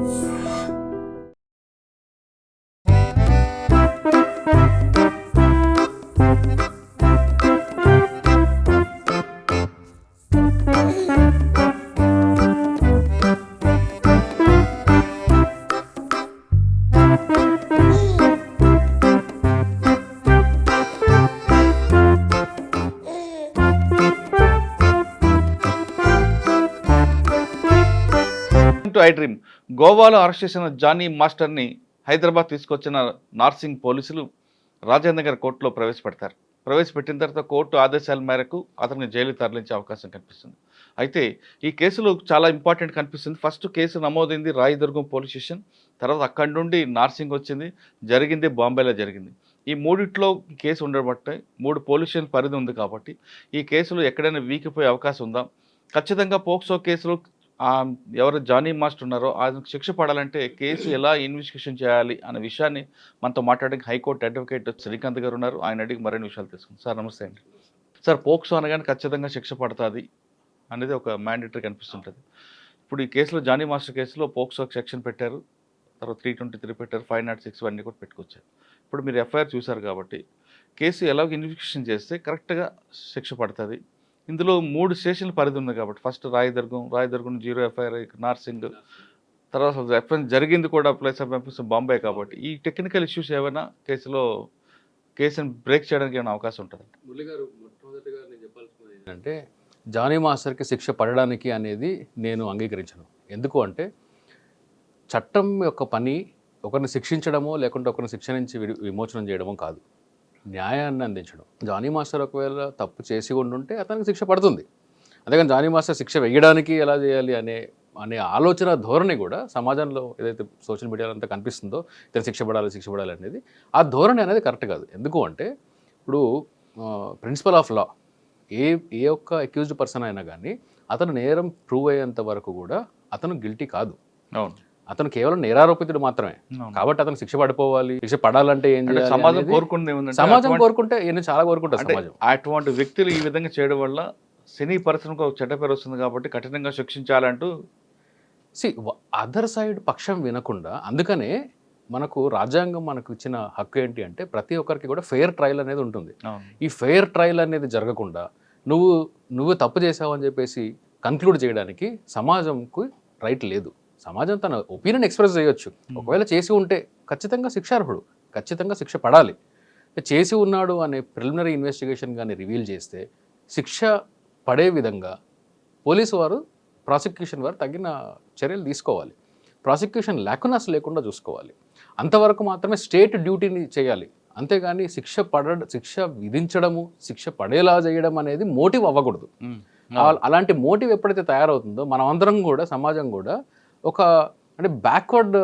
I dream గోవాలో arrest చేసిన Johnny మాస్టర్ని హైదరాబాద్ తీసుకొచ్చిన నార్సింగ్ పోలీసులు రాజేంద్ర నగర్ కోర్టులో ప్రవేశపెడతారు. ప్రవేశపెట్టిన తర్వాత కోర్టు ఆదేశాల మేరకు అతన్ని జైలు తరలించే అవకాశం కనిపిస్తుంది. అయితే ఈ కేసులో చాలా ఇంపార్టెంట్ కనిపిస్తుంది. ఫస్ట్ కేసు నమోదైంది రాయదుర్గం పోలీస్ స్టేషన్, తర్వాత అక్కడి నుండి నార్సింగ్ వచ్చింది, జరిగింది బాంబేలో జరిగింది. ఈ మూడిట్లో కేసు ఉండబట్టే 3 పోలీస్ స్టేషన్ పరిధి ఉంది కాబట్టి ఈ కేసులో ఎక్కడైనా వీకిపోయే అవకాశం ఉందా, ఖచ్చితంగా పోక్సో కేసులో ఎవరు జానీ మాస్టర్ ఉన్నారో ఆయనకు శిక్ష పడాలంటే కేసు ఎలా ఇన్వెస్టిగేషన్ చేయాలి అనే విషయాన్ని మనతో మాట్లాడడానికి హైకోర్టు అడ్వకేట్ శ్రీకాంత్ గారు ఉన్నారు. ఆయన అడిగి మరిన్ని విషయాలు తెలుసుకుందాం. సార్ నమస్తే అండి. సార్, పోక్సో అనగానే ఖచ్చితంగా శిక్ష పడుతుంది అనేది ఒక మ్యాండేటరీ కనిపిస్తుంటుంది. ఇప్పుడు ఈ కేసులో జానీ మాస్టర్ కేసులో పోక్సో సెక్షన్ పెట్టారు, తర్వాత 323 పెట్టారు, 506 అన్నీ కూడా పెట్టుకొచ్చారు. ఇప్పుడు మీరు ఎఫ్ఐఆర్ చూశారు కాబట్టి కేసు ఎలాగో ఇన్వెస్టిగేషన్ చేస్తే కరెక్ట్గా శిక్ష పడుతుంది. ఇందులో 3 స్టేషన్ల పరిధి ఉంది కాబట్టి ఫస్ట్ రాయదుర్గం 0 ఎఫ్ఐఆర్, నార్సింగ్, తర్వాత ఎఫ్ఐఆర్ జరిగింది కూడా ప్లేస్ ఆఫ్ ఎంపీస్ బాంబే. కాబట్టి ఈ టెక్నికల్ ఇష్యూస్ ఏమైనా కేసుని బ్రేక్ చేయడానికి ఏమైనా అవకాశం ఉంటుంది? మురళి గారు, మొట్టమొదటిగా నేను చెప్పాల్సింది ఏంటంటే జానీ మాస్టర్కి శిక్ష పడడానికి అనేది నేను అంగీకరించను. ఎందుకు అంటే చట్టం యొక్క పని ఒకరిని శిక్షించడమో లేకుంటే ఒకరిని శిక్ష నుంచి విమోచనం చేయడమో కాదు, న్యాయాన్ని అందించడం. జానీ మాస్టర్ ఒకవేళ తప్పు చేసి ఉండుంటే అతనికి శిక్ష పడుతుంది. అంతేగాని జానీ మాస్టర్ శిక్ష వేయడానికి ఎలా చేయాలి అనే ఆలోచన ధోరణి కూడా సమాజంలో ఏదైతే సోషల్ మీడియాలో అంతా కనిపిస్తుందో ఇతను శిక్ష పడాలి అనేది ఆ ధోరణి అనేది కరెక్ట్ కాదు. ఎందుకు అంటే ఇప్పుడు ప్రిన్సిపల్ ఆఫ్ లా ఏ ఒక్క అక్యూజ్డ్ పర్సన్ అయినా కానీ అతను నేరం ప్రూవ్ అయ్యేంత వరకు కూడా అతను గిల్టీ కాదు. అవును, అతను కేవలం నేరారోపితుడు మాత్రమే. కాబట్టి అతను శిక్ష పడిపోవాలి, శిక్ష పడాలంటే ఏం చేయాలి? సమాజం కోరుకుంటే చాలా కోరుకుంటారు సమాజం. అటువంటి వ్యక్తులు ఈ విధంగా చేయడం వల్ల సినీ పరిశ్రమకు చెడ్డ పేరు వస్తుంది కాబట్టి కఠినంగా శిక్షించాలంటూ అదర్ సైడ్ పక్షం వినకుండా, అందుకనే మనకు రాజ్యాంగం మనకు ఇచ్చిన హక్కు ఏంటి అంటే ప్రతి ఒక్కరికి కూడా ఫెయిర్ ట్రయల్ అనేది ఉంటుంది. ఈ ఫెయిర్ ట్రయల్ అనేది జరగకుండా నువ్వు తప్పు చేసావు అని చెప్పేసి కన్క్లూడ్ చేయడానికి సమాజంకు రైట్ లేదు. సమాజం తన ఒపీనియన్ ఎక్స్ప్రెస్ చేయొచ్చు. ఒకవేళ చేసి ఉంటే ఖచ్చితంగా శిక్షార్హుడు, ఖచ్చితంగా శిక్ష పడాలి. చేసి ఉన్నాడు అనే ప్రిలిమినరీ ఇన్వెస్టిగేషన్ కానీ రివీల్ చేస్తే శిక్ష పడే విధంగా పోలీసు వారు, ప్రాసిక్యూషన్ వారు తగిన చర్యలు తీసుకోవాలి. ప్రాసిక్యూషన్ లేకుండా చూసుకోవాలి. అంతవరకు మాత్రమే స్టేట్ డ్యూటీని చేయాలి. అంతేగాని శిక్ష విధించడము, శిక్ష పడేలా చేయడం అనేది మోటివ్ అవ్వకూడదు. అలాంటి మోటివ్ ఎప్పుడైతే తయారవుతుందో మనం అందరం కూడా, సమాజం కూడా అంటే బ్యాక్వర్డ్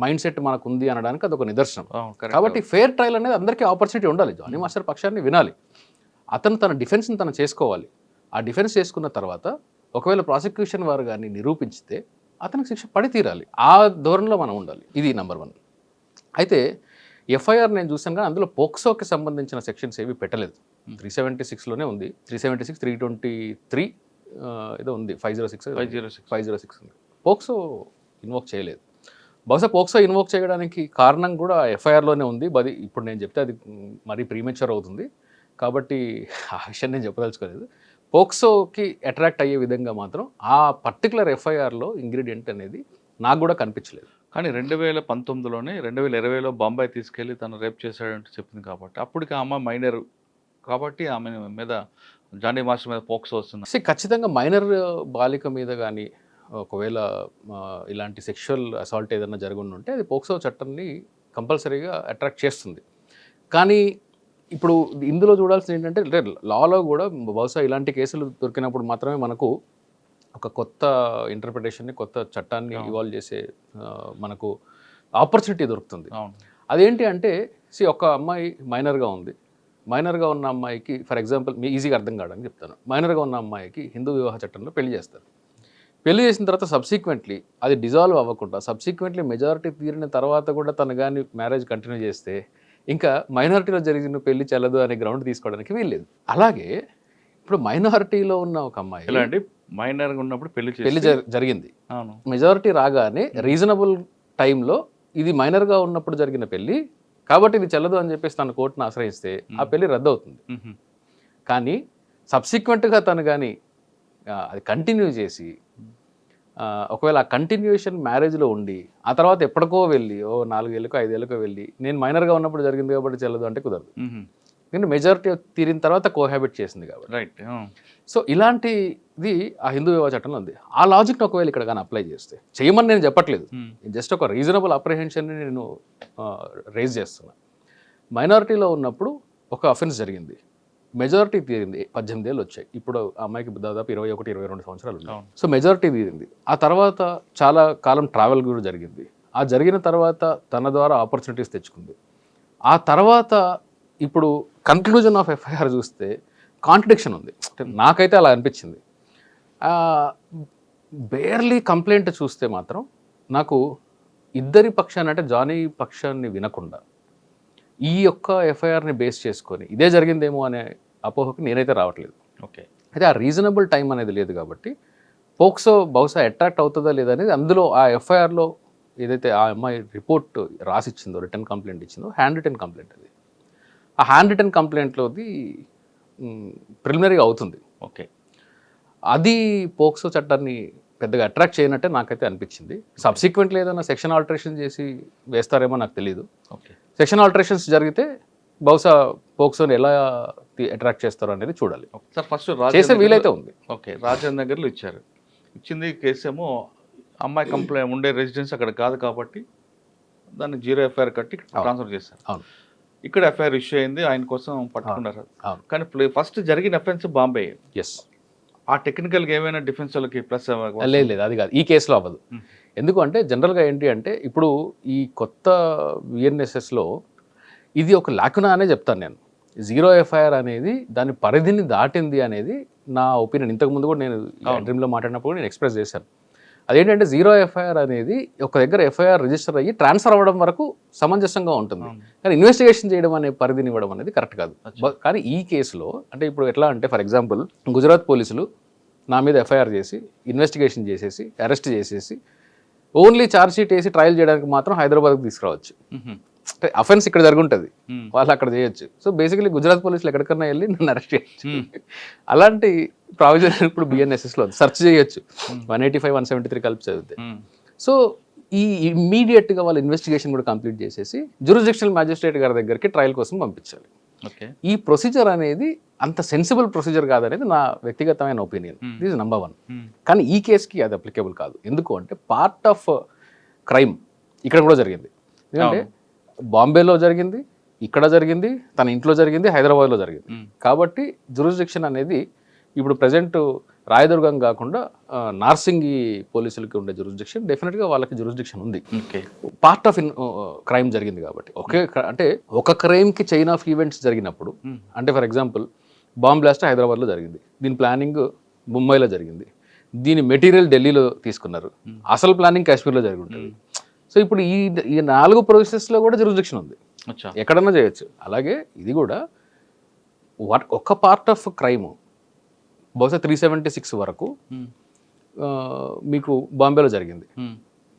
మైండ్ సెట్ మనకు ఉంది అనడానికి అదొక నిదర్శనం. కాబట్టి ఫెయిర్ ట్రయల్ అనేది అందరికీ ఆపర్చునిటీ ఉండాలి. జానీ మాస్టర్ పక్షాన్ని వినాలి, అతను తన డిఫెన్స్ని తను చేసుకోవాలి. ఆ డిఫెన్స్ చేసుకున్న తర్వాత ఒకవేళ ప్రాసిక్యూషన్ వారు కానీ నిరూపించితే అతనికి శిక్ష పడి తీరాలి. ఆ ధోరణిలో మనం ఉండాలి. ఇది నెంబర్ 1. అయితే ఎఫ్ఐఆర్ నేను చూసాను కానీ అందులో పోక్సోకి సంబంధించిన సెక్షన్స్ ఏవి పెట్టలేదు. 376లోనే ఉంది. 376, 323 ఏదో ఉంది, 506 ఉంది. పోక్సో ఇన్వోక్ చేయలేదు. బహుశా పోక్సో ఇన్వోక్ చేయడానికి కారణం కూడా ఎఫ్ఐఆర్లోనే ఉంది. ఇప్పుడు నేను చెప్తే అది మరీ ప్రీమెచ్యూర్ అవుతుంది కాబట్టి ఆ విషయం నేను చెప్పదలుచుకోలేదు. పోక్సోకి అట్రాక్ట్ అయ్యే విధంగా మాత్రం ఆ పర్టికులర్ ఎఫ్ఐఆర్లో ఇంగ్రీడియంట్ అనేది నాకు కూడా కనిపించలేదు. కానీ 2019లోనే 2020లో బాంబాయి తీసుకెళ్ళి తను రేప్ చేశాడంటూ చెప్పింది కాబట్టి అప్పటికి ఆ అమ్మాయి మైనర్ కాబట్టి ఆమె మీద, జానీ మాస్టర్ మీద పోక్సో వస్తుంది. ఖచ్చితంగా మైనర్ బాలిక మీద కానీ ఒకవేళ ఇలాంటి సెక్షువల్ అసాల్ట్ ఏదైనా జరుగుండి ఉంటే అది పోక్సో చట్టాన్ని కంపల్సరీగా అట్రాక్ట్ చేస్తుంది. కానీ ఇప్పుడు ఇందులో చూడాల్సింది ఏంటంటే లాలో కూడా బహుశా ఇలాంటి కేసులు దొరికినప్పుడు మాత్రమే మనకు ఒక కొత్త ఇంటర్ప్రిటేషన్ని, కొత్త చట్టాన్ని ఇవాల్వ్ చేసే మనకు ఆపర్చునిటీ దొరుకుతుంది. అదేంటి అంటే ఒక అమ్మాయి మైనర్గా ఉంది. మైనర్గా ఉన్న అమ్మాయికి, ఫర్ ఎగ్జాంపుల్ మీ ఈజీగా అర్థం కావడానికి చెప్తాను, మైనర్గా ఉన్న అమ్మాయికి హిందూ వివాహ చట్టంలో పెళ్లి చేస్తారు. పెళ్లి చేసిన తర్వాత సబ్సిక్వెంట్లీ అది డిజాల్వ్ అవ్వకుండా సబ్సిక్వెంట్లీ మెజారిటీ తీరిన తర్వాత కూడా తను కానీ మ్యారేజ్ కంటిన్యూ చేస్తే ఇంకా మైనారిటీలో జరిగిన పెళ్లి చెల్లదు అనే గ్రౌండ్ తీసుకోవడానికి వీల్లేదు. అలాగే ఇప్పుడు మైనారిటీలో ఉన్న ఒక అమ్మాయి ఇలాంటి మైనర్గా ఉన్నప్పుడు పెళ్లి పెళ్లి చేసి జరిగింది. అవును. మెజారిటీ రాగానే రీజనబుల్ టైంలో ఇది మైనర్గా ఉన్నప్పుడు జరిగిన పెళ్లి కాబట్టి ఇది చెల్లదు అని చెప్పేసి తన కోర్టును ఆశ్రయిస్తే ఆ పెళ్లి రద్దు అవుతుంది. మ్మ్. కానీ సబ్సిక్వెంట్గా తను కానీ అది కంటిన్యూ చేసి ఒకవేళ ఆ కంటిన్యూషన్ మ్యారేజ్లో ఉండి ఆ తర్వాత ఎప్పటికో వెళ్ళి 4 ఏళ్ళకో 5 ఏళ్ళకో వెళ్ళి నేను మైనర్గా ఉన్నప్పుడు జరిగింది కాబట్టి చెల్లదు అంటే కుదరదు. మ్మ్. ఎందుకంటే మెజారిటీ తీరిన తర్వాత కోహాబిట్ చేసింది కాబట్టి. రైట్. సో ఇలాంటిది ఆ హిందూ వివాహ చట్టంలో ఉంది. ఆ లాజిక్ని ఒకవేళ ఇక్కడ కానీ అప్లై చేస్తే చేయమని నేను చెప్పట్లేదు, జస్ట్ ఒక రీజనబుల్ అప్రిహెన్షన్ని నేను రేజ్ చేస్తున్నా. మైనారిటీలో ఉన్నప్పుడు ఒక అఫెన్స్ జరిగింది, మెజారిటీ తీరింది, 18 ఏళ్ళు వచ్చాయి. ఇప్పుడు ఆ అమ్మాయికి దాదాపు 21-22 సంవత్సరాలు ఉన్నాయి. సో మెజారిటీ తీరింది. ఆ తర్వాత చాలా కాలం ట్రావెల్ కూడా జరిగింది. ఆ జరిగిన తర్వాత తన ద్వారా ఆపర్చునిటీస్ తెచ్చుకుంది. ఆ తర్వాత ఇప్పుడు కన్క్లూజన్ ఆఫ్ ఎఫ్ఐఆర్ చూస్తే కాంట్రడిక్షన్ ఉంది. నాకైతే అలా అనిపించింది. బేర్లీ కంప్లైంట్ చూస్తే మాత్రం నాకు ఇద్దరి పక్షాన్ని అంటే జానీ పక్షాన్ని వినకుండా ఈ యొక్క ఎఫ్ఐఆర్ని బేస్ చేసుకొని ఇదే జరిగిందేమో అనే అపోహకి నేనైతే రావట్లేదు. ఓకే. అయితే ఆ రీజనబుల్ టైం అనేది లేదు కాబట్టి పోక్సో బహుశా అట్రాక్ట్ అవుతుందా లేదా అనేది అందులో ఆ ఎఫ్ఐఆర్లో ఏదైతే ఆ అమ్మాయి రిపోర్ట్ రాసిచ్చిందో, రిటర్న్ కంప్లైంట్ ఇచ్చిందో, హ్యాండ్ రిటర్న్ కంప్లైంట్ అది. ఆ హ్యాండ్ రిటర్న్ కంప్లైంట్లోది ప్రిలిమినరీగా అవుతుంది. ఓకే. అది పోక్సో చట్టాన్ని పెద్దగా అట్రాక్ట్ చేయనట్టే నాకైతే అనిపించింది. సబ్సిక్వెంట్లీ ఏదైనా సెక్షన్ ఆల్టరేషన్ చేసి వేస్తారేమో నాకు తెలియదు. ఓకే. సెక్షన్ ఆల్టరేషన్స్ జరిగితే బహుశా పోక్సోని ఎలా అట్రాక్ట్ చేస్తారో అనేది చూడాలి. సార్ ఫస్ట్ చేసే వీలైతే ఉంది. ఓకే. రాజేంద్ర నగర్లో ఇచ్చారు. ఇచ్చింది కేసు ఏమో అమ్మాయి కంప్లైంట్ ఉండే రెసిడెన్స్ అక్కడ కాదు కాబట్టి దాన్ని 0 ఎఫ్ఐఆర్ కట్టి ట్రాన్స్ఫర్ చేశారు. అవును. ఇక్కడ ఎఫ్ఐఆర్ ఇష్యూ అయింది, ఆయన కోసం పట్టుకున్నారు. అవును. కానీ ఫస్ట్ జరిగిన అఫెన్స్ బాంబే. ఎస్. ఆ టెక్నికల్గా ఏమైనా డిఫెన్స్ వాళ్ళకి ప్లస్ లేదు అది కాదు, ఈ కేసులో అవ్వదు. ఎందుకు అంటే జనరల్గా ఏంటి అంటే ఇప్పుడు ఈ కొత్త విఎన్ఎస్ఎస్లో ఇది ఒక లాకునా అనే చెప్తాను నేను. 0 ఎఫ్ఐఆర్ అనేది దాని పరిధిని దాటింది అనేది నా ఒపీనియన్. ఇంతకుముందు కూడా నేను డ్రీమ్లో మాట్లాడినప్పుడు నేను ఎక్స్ప్రెస్ చేశాను. అదేంటంటే 0 ఎఫ్ఐఆర్ అనేది ఒక దగ్గర ఎఫ్ఐఆర్ రిజిస్టర్ అయ్యి ట్రాన్స్ఫర్ అవ్వడం వరకు సమంజసంగా ఉంటుంది, కానీ ఇన్వెస్టిగేషన్ చేయడం అనే పరిధిని ఇవ్వడం అనేది కరెక్ట్ కాదు. కానీ ఈ కేసులో అంటే ఇప్పుడు ఎట్లా అంటే ఫర్ ఎగ్జాంపుల్ గుజరాత్ పోలీసులు నా మీద ఎఫ్ఐఆర్ చేసి ఇన్వెస్టిగేషన్ చేసేసి అరెస్ట్ చేసేసి ఓన్లీ ఛార్జ్ షీట్ వేసి ట్రయల్ చేయడానికి మాత్రం హైదరాబాద్కి తీసుకురావచ్చు. అంటే అఫెన్స్ ఇక్కడ జరుగుంటుంది, వాళ్ళు అక్కడ చేయొచ్చు. సో బేసికలీ గుజరాత్ పోలీసులు ఎక్కడికన్నా వెళ్ళి నన్ను అరెస్ట్ చేయొచ్చు. అలాంటి ప్రావిజన్ ఇప్పుడు బిఎన్ఎస్ఎస్లో సెర్చ్ చేయొచ్చు 185, 173 కలిపి చదివితే. సో ఈ ఇమ్మీడియట్గా వాళ్ళ ఇన్వెస్టిగేషన్ కూడా కంప్లీట్ చేసేసి జ్యూరిస్డిక్షనల్ మ్యాజిస్ట్రేట్ గారి దగ్గరికి ట్రయల్ కోసం పంపించాలి. ఈ ప్రొసీజర్ అనేది అంత సెన్సిబుల్ ప్రొసీజర్ కాదనేది నా వ్యక్తిగతమైన ఒపీనియన్. This is number 1. కానీ ఈ కేసుకి అది అప్లికేబుల్ కాదు. ఎందుకు అంటే పార్ట్ ఆఫ్ క్రైమ్ ఇక్కడ కూడా జరిగింది. ఎందుకంటే బాంబేలో జరిగింది, ఇక్కడ జరిగింది, తన ఇంట్లో జరిగింది, హైదరాబాద్లో జరిగింది. కాబట్టి జ్యూరిస్డిక్షన్ అనేది ఇప్పుడు ప్రజెంట్ రాయదుర్గం కాకుండా నార్సింగి పోలీసులకి ఉండే జ్యూరిస్డిక్షన్ డెఫినెట్గా వాళ్ళకి జ్యూరిస్డిక్షన్ ఉంది. పార్ట్ ఆఫ్ క్రైమ్ జరిగింది కాబట్టి అంటే ఒక క్రైమ్కి చైన్ ఆఫ్ ఈవెంట్స్ జరిగినప్పుడు అంటే ఫర్ ఎగ్జాంపుల్ బాంబ్ బ్లాస్ట్ హైదరాబాద్లో జరిగింది, దీని ప్లానింగ్ ముంబైలో జరిగింది, దీని మెటీరియల్ ఢిల్లీలో తీసుకున్నారు, అసలు ప్లానింగ్ కాశ్మీర్లో జరిగి ఉంటుంది. సో ఇప్పుడు ఈ 4 ప్రాసెస్లో కూడా జ్యూరిస్డిక్షన్ ఉంది, ఎక్కడన్నా చేయొచ్చు. అలాగే ఇది కూడా ఒక పార్ట్ ఆఫ్ క్రైమ్ బహుశా 376 వరకు మీకు బాంబేలో జరిగింది,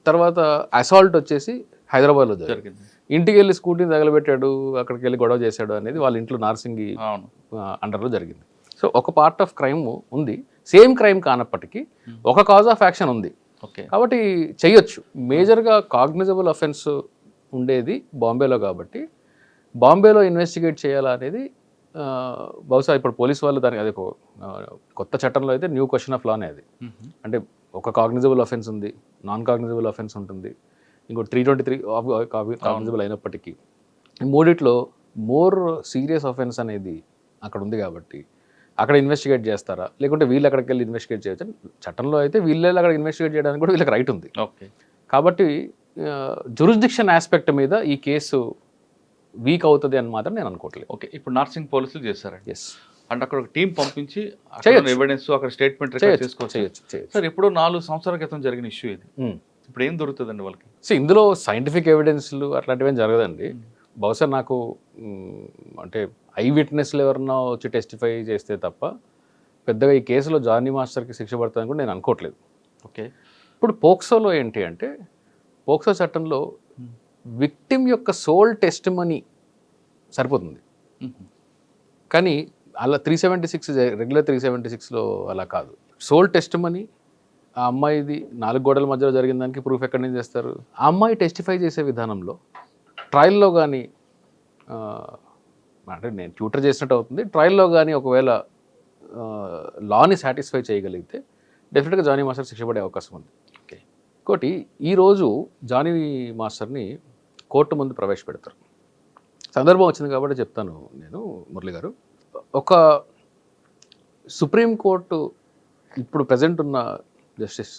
తర్వాత అసాల్ట్ వచ్చేసి హైదరాబాద్లో జరిగింది, ఇంటికి వెళ్ళి స్కూటీని తగలబెట్టాడు, అక్కడికి వెళ్ళి గొడవ చేశాడు అనేది వాళ్ళ ఇంట్లో నార్సింగి అండర్లో జరిగింది. సో ఒక పార్ట్ ఆఫ్ క్రైమ్ ఉంది, సేమ్ క్రైమ్ కానప్పటికీ ఒక కాజ్ ఆఫ్ యాక్షన్ ఉంది కాబట్టి చెయ్యొచ్చు. మేజర్గా కాగ్నిజబుల్ అఫెన్స్ ఉండేది బాంబేలో కాబట్టి బాంబేలో ఇన్వెస్టిగేట్ చేయాలా అనేది బహుశా ఇప్పుడు పోలీసు వాళ్ళు దానికి అది కొత్త చట్టంలో అయితే న్యూ క్వశ్చన్ ఆఫ్ లానే అది. అంటే ఒక కాగ్నిజబుల్ అఫెన్స్ ఉంది, నాన్ కాగ్నిజబుల్ అఫెన్స్ ఉంటుంది, ఇంకోటి 323 కాగ్నిజబుల్ అయినప్పటికీ ఈ మూడిట్లో మోర్ సీరియస్ అఫెన్స్ అనేది అక్కడ ఉంది కాబట్టి అక్కడ ఇన్వెస్టిగేట్ చేస్తారా లేకుంటే వీళ్ళు అక్కడికి వెళ్ళి ఇన్వెస్టిగేట్ చేయొచ్చు. చట్టంలో అయితే వీళ్ళే అక్కడ ఇన్వెస్టిగేట్ చేయడానికి కూడా వీళ్ళకి రైట్ ఉంది. కాబట్టి జ్యూరిస్డిక్షన్ ఆస్పెక్ట్ మీద ఈ కేసు వీక్ అవుతుంది అని మాత్రం నేను అనుకోవట్లేదు. ఓకే. ఇప్పుడు నార్సింగ్ పోలీసులు చేస్తారండి. ఎస్. అంటే అక్కడ ఒక టీం పంపించి ఎవిడెన్స్ అక్కడ స్టేట్మెంట్ చేయొచ్చు. సార్ ఎప్పుడో 4 సంవత్సరాల క్రితం జరిగిన ఇష్యూ ఇది, ఇప్పుడు ఏం దొరుకుతుందండి వాళ్ళకి? సో ఇందులో సైంటిఫిక్ ఎవిడెన్స్లు అట్లాంటివి ఏం జరగదండి. బహుశా నాకు అంటే ఐ విట్నెస్లు ఎవరన్నా వచ్చి టెస్టిఫై చేస్తే తప్ప పెద్దగా ఈ కేసులో జానీ మాస్టర్కి శిక్ష పడుతుందని కూడా నేను అనుకోవట్లేదు. ఓకే. ఇప్పుడు పోక్సోలో ఏంటి అంటే, పోక్సో చట్టంలో విక్టిమ్ యొక్క సోల్ టెస్టిమనీ సరిపోతుంది. కానీ అలా 376 రెగ్యులర్ 376లో అలా కాదు. సోల్ టెస్టిమనీ, ఆ అమ్మాయిది 4 గోడల మధ్యలో జరిగిన దానికి ప్రూఫ్ ఎక్కడి నుంచి చేస్తారు? ఆ అమ్మాయి టెస్టిఫై చేసే విధానంలో ట్రయల్లో కానీ, అంటే నేను ట్యూటర్ చేసినట్టు అవుతుంది, ట్రయల్లో కానీ ఒకవేళ లాని సాటిస్ఫై చేయగలిగితే డెఫినెట్గా జానీ మాస్టర్ శిక్ష పడే అవకాశం ఉంది. ఓకే. ఇంకోటి, ఈరోజు జానీ మాస్టర్ని కోర్టు ముందు ప్రవేశపెడతారు. సందర్భం వచ్చింది కాబట్టి చెప్తాను నేను, మురళి గారు. ఒక సుప్రీంకోర్టు ఇప్పుడు ప్రజెంట్ ఉన్న జస్టిస్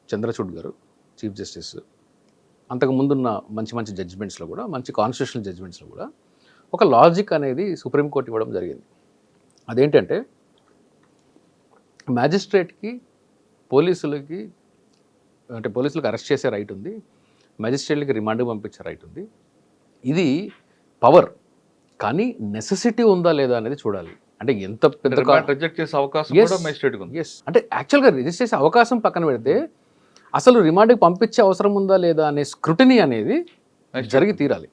చంద్రచూడ్ గారు, చీఫ్ జస్టిస్, అంతకు ముందున్న మంచి మంచి జడ్జిమెంట్స్లో కూడా, మంచి కాన్స్టిట్యూషనల్ జడ్జిమెంట్స్లో కూడా ఒక లాజిక్ అనేది సుప్రీంకోర్టు ఇవ్వడం జరిగింది. అదేంటంటే, మ్యాజిస్ట్రేట్కి పోలీసులకి, అంటే పోలీసులకు అరెస్ట్ చేసే రైట్ ఉంది, మ్యాజిస్ట్రేట్లకి రిమాండ్కి పంపించే రైట్ ఉంది. ఇది పవర్, కానీ నెసెసిటీ ఉందా లేదా అనేది చూడాలి. అంటే ఎంత పెద్ద రిజెక్ట్ చేసే అవకాశం కూడా మెజిస్ట్రేట్కి ఉంది. ఎస్, అంటే యాక్చువల్గా రిజిస్టర్ చేసే అవకాశం పక్కన పెడితే అసలు రిమాండ్కి పంపించే అవసరం ఉందా లేదా అనే స్క్రూటినీ అనేది జరిగి తీరాలి.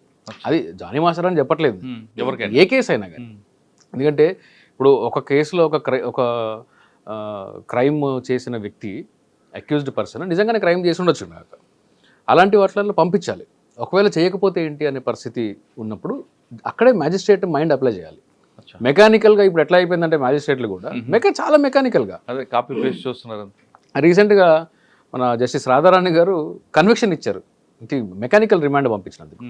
అది జానీ మాస్టర్ అని చెప్పట్లేదు, ఎవరికైనా, ఏ కేసు అయినా కానీ. ఎందుకంటే ఇప్పుడు ఒక కేసులో ఒక క్రైమ్ చేసిన వ్యక్తి, అక్యూజ్డ్ పర్సన్ నిజంగానే క్రైమ్ చేసి ఉండొచ్చు నాకు, అలాంటి వాటిల్లో పంపించాలి. ఒకవేళ చేయకపోతే ఏంటి అనే పరిస్థితి ఉన్నప్పుడు అక్కడే మ్యాజిస్ట్రేట్ మైండ్ అప్లై చేయాలి. మెకానికల్గా ఇప్పుడు ఎట్లా అయిపోయిందంటే మ్యాజిస్ట్రేట్లు కూడా చాలా మెకానికల్గా, అదే కాపీ పేస్ట్ చూస్తున్నారు. రీసెంట్గా మన జస్టిస్ రాధారాణి గారు కన్విక్షన్ ఇచ్చారు మెకానికల్ రిమాండ్ పంపించినందుకు.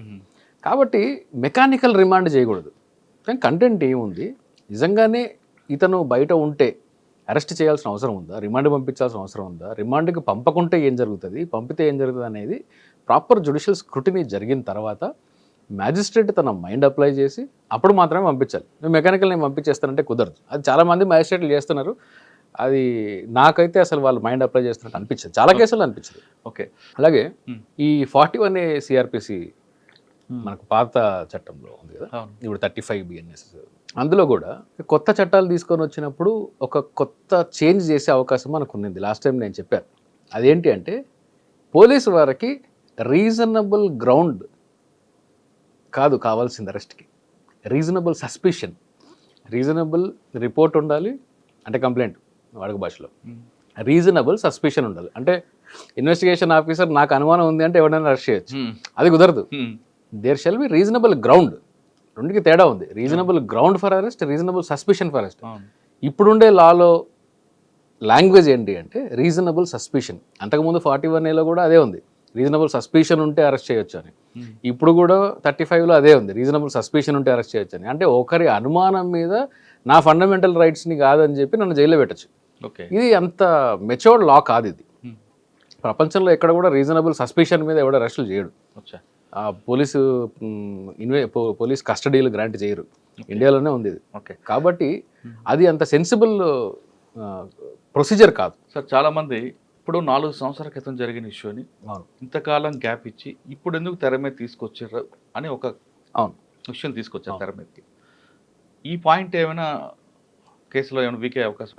కాబట్టి మెకానికల్ రిమాండ్ చేయకూడదు. కానీ కంటెంట్ ఏముంది, నిజంగానే ఇతను బయట ఉంటే అరెస్ట్ చేయాల్సిన అవసరం ఉందా, రిమాండ్ పంపించాల్సిన అవసరం ఉందా, రిమాండ్కి పంపకుంటే ఏం జరుగుతుంది, పంపితే ఏం జరుగుతుంది అనేది ప్రాపర్ జ్యుడిషియల్ స్క్రూటినీ జరిగిన తర్వాత మ్యాజిస్ట్రేట్ తన మైండ్ అప్లై చేసి అప్పుడు మాత్రమే పంపించాలి. మెకానికల్ నేను పంపించేస్తానంటే కుదరదు. అది చాలామంది మ్యాజిస్ట్రేట్లు చేస్తున్నారు. అది నాకైతే అసలు వాళ్ళు మైండ్ అప్లై చేస్తున్నట్టు అనిపించదు, చాలా కేసులు అనిపించదు. ఓకే. అలాగే ఈ 41A CRPC మనకు పాత చట్టంలో ఉంది కదా, ఇప్పుడు 35 BNS, అందులో కూడా కొత్త చట్టాలు తీసుకొని వచ్చినప్పుడు ఒక కొత్త చేంజ్ చేసే అవకాశం మనకు ఉన్నది. లాస్ట్ టైం నేను చెప్పాను. అదేంటి అంటే, పోలీసు వారికి రీజనబుల్ గ్రౌండ్ కాదు కావాల్సింది అరెస్ట్కి, రీజనబుల్ సస్పిషన్, రీజనబుల్ రిపోర్ట్ ఉండాలి, అంటే కంప్లైంట్ వాడుక భాషలో, రీజనబుల్ సస్పిషన్ ఉండాలి. అంటే ఇన్వెస్టిగేషన్ ఆఫీసర్ నాకు అనుమానం ఉంది అంటే ఎవరైనా అరెస్ట్ చేయొచ్చు, అది కుదరదు. There shall be reasonable ground. రెండుకి తేడా ఉంది. Reasonable ground for arrest, reasonable suspicion for arrest. ఇప్పుడుండే లాలో లాంగ్వేజ్ ఏంటి అంటే రీజనబుల్ సస్పిషన్. అంతకుముందు 41Aలో కూడా అదే ఉంది, రీజనబుల్ సస్పిషన్ ఉంటే అరెస్ట్ చేయొచ్చు అని. ఇప్పుడు కూడా 35లో అదే ఉంది, రీజనబుల్ సస్పిషన్ ఉంటే అరెస్ట్ చేయొచ్చు అని. అంటే ఒకరి అనుమానం మీద నా ఫండమెంటల్ రైట్స్ని కాదని చెప్పి నన్ను జైల్లో పెట్టచ్చు. ఇది అంత మెచ్యూర్డ్ లా కాదు ఇది. ప్రపంచంలో ఎక్కడ కూడా రీజనబుల్ సస్పిషన్ మీద ఎవడ అరెస్టులు చేయడు. పోలీస్ కస్టడీలు గ్రాంట్ చేయరు, ఇండియాలోనే ఉంది ఇది. కాబట్టి అది అంత సెన్సిబుల్ ప్రొసీజర్ కాదు సార్. చాలామంది ఇప్పుడు 4 సంవత్సరాల క్రితం జరిగిన ఇష్యూని ఇంతకాలం గ్యాప్ ఇచ్చి ఇప్పుడు ఎందుకు తెర మీద తీసుకొచ్చారు అని ఒక విషయం తీసుకొచ్చారు తెర మీదకి. ఈ పాయింట్ ఏమైనా కేసులో ఏమైనా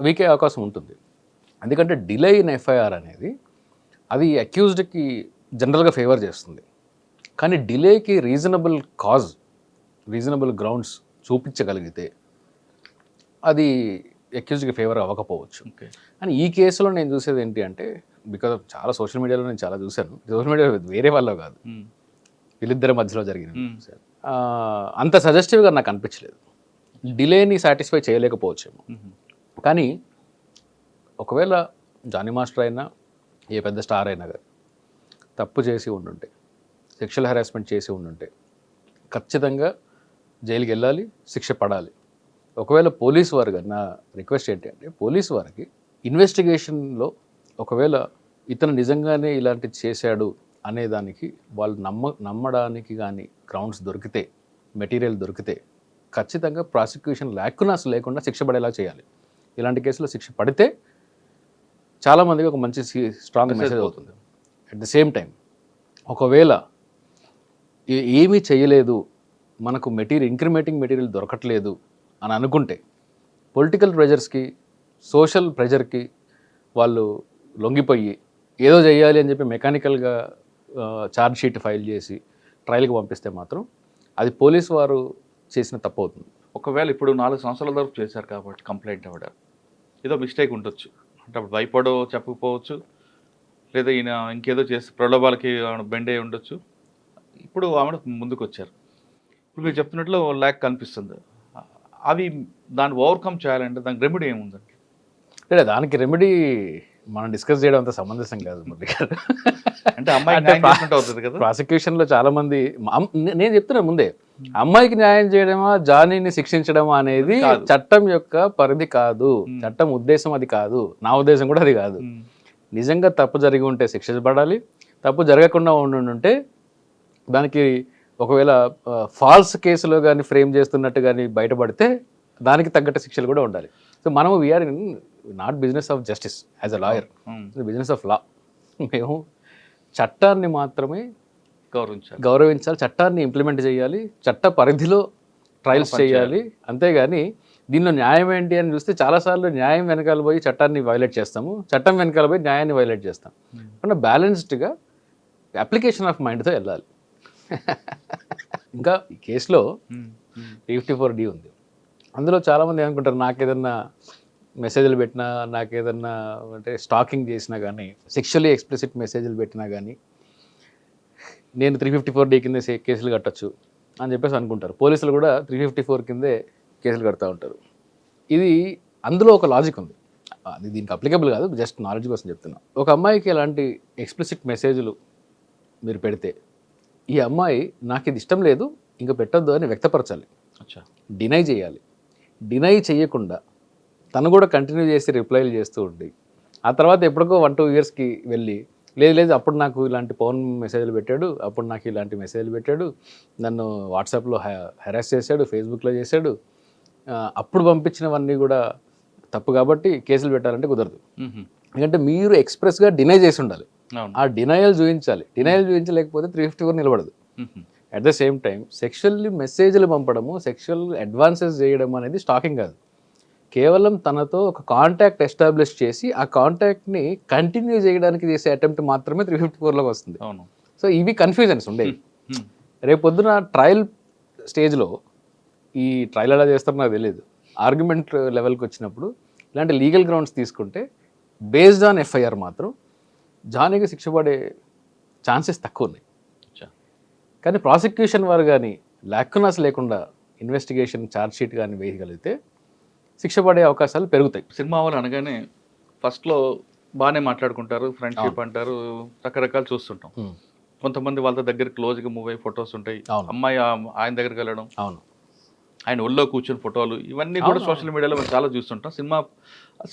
వీకే అవకాశం ఉంటుంది. ఎందుకంటే డిలే ఇన్ FIR అనేది అది అక్యూజ్డ్కి జనరల్గా ఫేవర్ చేస్తుంది. కానీ డిలేకి రీజనబుల్ కాజ్, రీజనబుల్ గ్రౌండ్స్ చూపించగలిగితే అది అక్యూజ్డ్కి ఫేవర్ అవ్వకపోవచ్చు. కానీ ఈ కేసులో నేను చూసేది ఏంటి అంటే, బికాజ్ ఆఫ్ చాలా సోషల్ మీడియాలో నేను చాలా చూశాను, సోషల్ మీడియా వేరే వాళ్ళలో కాదు, వీళ్ళిద్దరి మధ్యలో జరిగిన అంత సజెస్టివ్గా నాకు అనిపించలేదు. డిలేని సాటిస్ఫై చేయలేకపోవచ్చేమో. కానీ ఒకవేళ జానీ మాస్టర్ అయినా ఏ పెద్ద స్టార్ అయినా కానీ తప్పు చేసి ఉండుంటే, సెక్షువల్ హెరాస్మెంట్ చేసి ఉండుంటే ఖచ్చితంగా జైలుకి వెళ్ళాలి, శిక్ష పడాలి. ఒకవేళ పోలీసు వారు కానీ, నా రిక్వెస్ట్ ఏంటి అంటే, పోలీసు వారికి ఇన్వెస్టిగేషన్లో ఒకవేళ ఇతను నిజంగానే ఇలాంటిది చేశాడు అనేదానికి వాళ్ళు నమ్మడానికి కానీ గ్రౌండ్స్ దొరికితే, మెటీరియల్ దొరికితే ఖచ్చితంగా ప్రాసిక్యూషన్ లేకుండా శిక్ష పడేలా చేయాలి. ఇలాంటి కేసులో శిక్ష పడితే చాలామందికి ఒక మంచి స్ట్రాంగ్ మెసేజ్ అవుతుంది. అట్ ది సేమ్ టైం ఒకవేళ ఏమీ చేయలేదు, మనకు ఇంక్రిమేటింగ్ మెటీరియల్ దొరకట్లేదు అని అనుకుంటే పొలిటికల్ ప్రెజర్స్కి సోషల్ ప్రెషర్కి వాళ్ళు లొంగిపోయి ఏదో చేయాలి అని చెప్పి మెకానికల్గా ఛార్జ్ షీట్ ఫైల్ చేసి ట్రయల్కి పంపిస్తే మాత్రం అది పోలీసు వారు చేసిన తప్పు అవుతుంది. ఒకవేళ ఇప్పుడు 4 సంవత్సరాల వరకు చేశారు కాబట్టి కంప్లైంట్ అవ్వడం ఏదో మిస్టేక్ ఉండొచ్చు, అంటే అప్పుడు భయపడో చెప్పకపోవచ్చు, లేదా ఈయన ఇంకేదో చేసి ప్రలోభాలకి బెండ్ అయి ఉండొచ్చు. ఇప్పుడు ఆమె ముందుకు వచ్చారు. ఇప్పుడు మీరు చెప్తున్నట్లు ల్యాక్ కనిపిస్తుంది. అవి దాన్ని ఓవర్కమ్ చేయాలంటే దానికి రెమెడీ ఏముందండి? అంటే దానికి రెమెడీ మనం డిస్కస్ చేయడం అంత సమంజసం కాదు మురళి గారు. అంటే అమ్మాయి న్యాయం చేసినట్టు అవుతుంది కదా. ప్రాసిక్యూషన్లో చాలా మంది నేను చెప్తున్నాను ముందే, అమ్మాయికి న్యాయం చేయడమా జానీని శిక్షించడమా అనేది చట్టం యొక్క పరిధి కాదు, చట్టం ఉద్దేశం అది కాదు, నా ఉద్దేశం కూడా అది కాదు. నిజంగా తప్పు జరిగి ఉంటే శిక్షించబడాలి, తప్పు జరగకుండా ఉంటే దానికి ఒకవేళ ఫాల్స్ కేసులో కానీ ఫ్రేమ్ చేస్తున్నట్టు కానీ బయటపడితే దానికి తగ్గట్టు శిక్షలు కూడా ఉండాలి. సో మనము we are in not business of justice as a lawyer, business of law. మేము చట్టాన్ని మాత్రమే గౌరవించాలి, చట్టాన్ని ఇంప్లిమెంట్ చేయాలి, చట్ట పరిధిలో ట్రయల్స్ చేయాలి. అంతేగాని దీనిలో న్యాయం ఏంటి అని చూస్తే చాలాసార్లు న్యాయం వెనకాల పోయి చట్టాన్ని వైలేట్ చేస్తాము, చట్టం వెనకాల పోయి న్యాయాన్ని వైలేట్ చేస్తాం. అంటే బ్యాలెన్స్డ్గా అప్లికేషన్ ఆఫ్ మైండ్తో వెళ్ళాలి. ఇంకా ఈ కేసులో 354D ఉంది. అందులో చాలామంది ఏమనుకుంటారు, నాకేదన్నా మెసేజ్లు పెట్టినా, నాకేదన్నా అంటే స్టాకింగ్ చేసినా కానీ, సెక్షువల్లీ ఎక్స్ప్లిసిట్ మెసేజ్లు పెట్టినా కానీ నేను 354D కింద కేసులు కట్టచ్చు అని చెప్పేసి అనుకుంటారు. పోలీసులు కూడా 354 కిందే కేసులు కడతా ఉంటారు. ఇది అందులో ఒక లాజిక్ ఉంది, అది దీనికి అప్లికబుల్ కాదు, జస్ట్ నాలెడ్జ్ కోసం చెప్తున్నా. ఒక అమ్మాయికి ఎలాంటి ఎక్స్ప్లిసిట్ మెసేజ్లు మీరు పెడితే ఈ అమ్మాయి నాకు ఇది ఇష్టం లేదు ఇంకా పెట్టొద్దు అని వ్యక్తపరచాలి, డినై చేయాలి. డినై చేయకుండా తను కూడా కంటిన్యూ చేసి రిప్లైలు చేస్తూ ఉండి ఆ తర్వాత ఎప్పటికో 1-2 ఇయర్స్కి వెళ్ళి లేదు అప్పుడు నాకు ఇలాంటి ఫోన్ మెసేజ్లు పెట్టాడు, అప్పుడు నాకు ఇలాంటి మెసేజ్లు పెట్టాడు, నన్ను వాట్సాప్లో హెరాస్ చేశాడు, ఫేస్బుక్లో చేశాడు, అప్పుడు పంపించినవన్నీ కూడా తప్పు కాబట్టి కేసులు పెట్టాలంటే కుదరదు. ఎందుకంటే మీరు ఎక్స్ప్రెస్గా డినై చేసి ఉండాలి, ఆ డినయల్ చూపించాలి. డినయల్ చూపించలేకపోతే 354 నిలబడదు. At the same time sexually మెసేజ్లు పంపడము, సెక్షువల్ అడ్వాన్సెస్ చేయడం అనేది స్టాకింగ్ కాదు, కేవలం తనతో ఒక కాంటాక్ట్ ఎస్టాబ్లిష్ చేసి ఆ కాంటాక్ట్ని కంటిన్యూ చేయడానికి చేసే అటెంప్ట్ మాత్రమే 354లోకి వస్తుంది. సో ఇవి కన్ఫ్యూజన్స్ ఉండేవి. రేపొద్దున ట్రయల్ స్టేజ్లో ఈ ట్రయల్ ఎలా చేస్తారో నాకు తెలియదు, ఆర్గ్యుమెంట్ లెవెల్కి వచ్చినప్పుడు ఇలాంటి లీగల్ గ్రౌండ్స్ తీసుకుంటే బేస్డ్ ఆన్ ఎఫ్ఐఆర్ మాత్రం జానీకి శిక్ష పడే ఛాన్సెస్ తక్కువ ఉన్నాయి. కానీ ప్రాసిక్యూషన్ వారు కానీ లాక్యునాస్ లేకుండా ఇన్వెస్టిగేషన్ ఛార్జ్ షీట్ కానీ వేయగలిగితే శిక్ష పడే అవకాశాలు పెరుగుతాయి. సినిమా వాళ్ళు అనగానే ఫస్ట్లో బాగానే మాట్లాడుకుంటారు, ఫ్రెండ్షిప్ అంటారు, రకరకాలు చూస్తుంటాం. కొంతమంది వాళ్ళ దగ్గర క్లోజ్గా మూవ్ అయ్యి ఫొటోస్ ఉంటాయి, అమ్మాయి ఆయన దగ్గరికి వెళ్ళడం, అవును, ఆయన ఒళ్ళో కూర్చొని ఫోటోలు, ఇవన్నీ కూడా సోషల్ మీడియాలో మనం చాలా చూస్తుంటాం.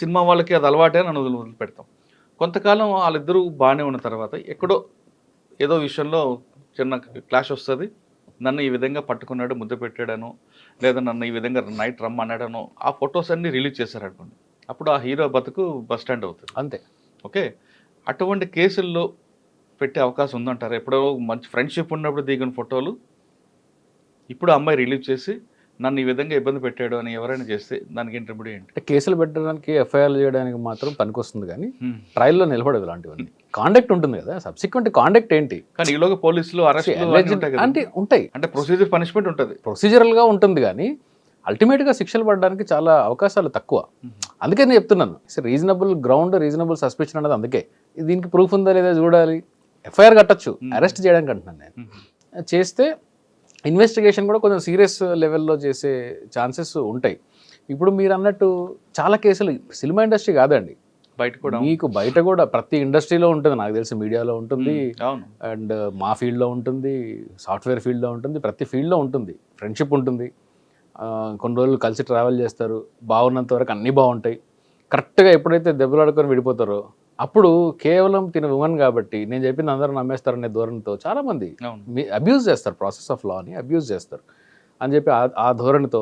సినిమా వాళ్ళకి అది అలవాటే అని వదిలిపెడతాం. కొంతకాలం వాళ్ళిద్దరూ బాగానే ఉన్న తర్వాత ఎక్కడో ఏదో విషయంలో చిన్న క్లాష్ వస్తుంది, నన్ను ఈ విధంగా పట్టుకున్నాడు, ముద్ద పెట్టాడను, లేదా నన్ను ఈ విధంగా నైట్ రమ్మన్నాడను, ఆ ఫొటోస్ అన్నీ రిలీజ్ చేశారనుకోండి, అప్పుడు ఆ హీరో బతుకు బస్ స్టాండ్ అవుతుంది. అంతే. ఓకే, అటువంటి కేసుల్లో పెట్టే అవకాశం ఉందంటారు? ఎప్పుడో మంచి ఫ్రెండ్షిప్ ఉన్నప్పుడు దిగిన ఫోటోలు ఇప్పుడు అమ్మాయి రిలీజ్ చేసి నన్ను ఈ విధంగా ఇబ్బంది పెట్టాడు అని ఎవరైనా చేస్తే దానికి ఏంటి రెమెడీ ఏంటి? కేసులు పెట్టడానికి, ఎఫ్ఐఆర్లు చేయడానికి మాత్రం పనికొస్తుంది, కానీ ట్రయల్లో నిలబడదు ఇలాంటివన్నీ. కాండక్ట్ ఉంటుంది కదా, సబ్సిక్వెంట్ కాండక్ట్ ఏంటి? కానీ ఈలోగా పోలీసులు అరెస్ట్ అంటే ఉంటాయి, అంటే ప్రొసీజర్ పనిష్మెంట్ ఉంటుంది, ప్రొసీజరల్గా ఉంటుంది, కానీ అల్టిమేట్గా శిక్షలు పడడానికి చాలా అవకాశాలు తక్కువ. అందుకే నేను చెప్తున్నాను, రీజనబుల్ గ్రౌండ్, రీజనబుల్ సస్పెక్షన్ అనేది. అందుకే దీనికి ప్రూఫ్ ఉందా లేదా చూడాలి. ఎఫ్ఐఆర్ కట్టచ్చు, అరెస్ట్ చేయడానికి అంటున్నాను నేను. చేస్తే ఇన్వెస్టిగేషన్ కూడా కొంచెం సీరియస్ లెవెల్లో చేసే ఛాన్సెస్ ఉంటాయి. ఇప్పుడు మీరు అన్నట్టు చాలా కేసులు సినిమా ఇండస్ట్రీ కాదండి, బయట కూడా మీకు బయట కూడా ప్రతి ఇండస్ట్రీలో ఉంటుంది, నాకు తెలిసి మీడియాలో ఉంటుంది, అండ్ మా ఫీల్డ్లో ఉంటుంది, సాఫ్ట్వేర్ ఫీల్డ్లో ఉంటుంది, ప్రతి ఫీల్డ్లో ఉంటుంది. ఫ్రెండ్షిప్ ఉంటుంది, కొన్ని రోజులు కలిసి ట్రావెల్ చేస్తారు, బాగున్నంత వరకు అన్నీ బాగుంటాయి. కరెక్ట్గా ఎప్పుడైతే దెబ్బలాడుకొని విడిపోతారో అప్పుడు కేవలం తిన ఉమెన్ కాబట్టి నేను చెప్పింది అందరూ నమ్మేస్తారనే ధోరణితో చాలామంది అబ్యూజ్ చేస్తారు, ప్రాసెస్ ఆఫ్ లాని అబ్యూజ్ చేస్తారు అని చెప్పి ఆ ధోరణితో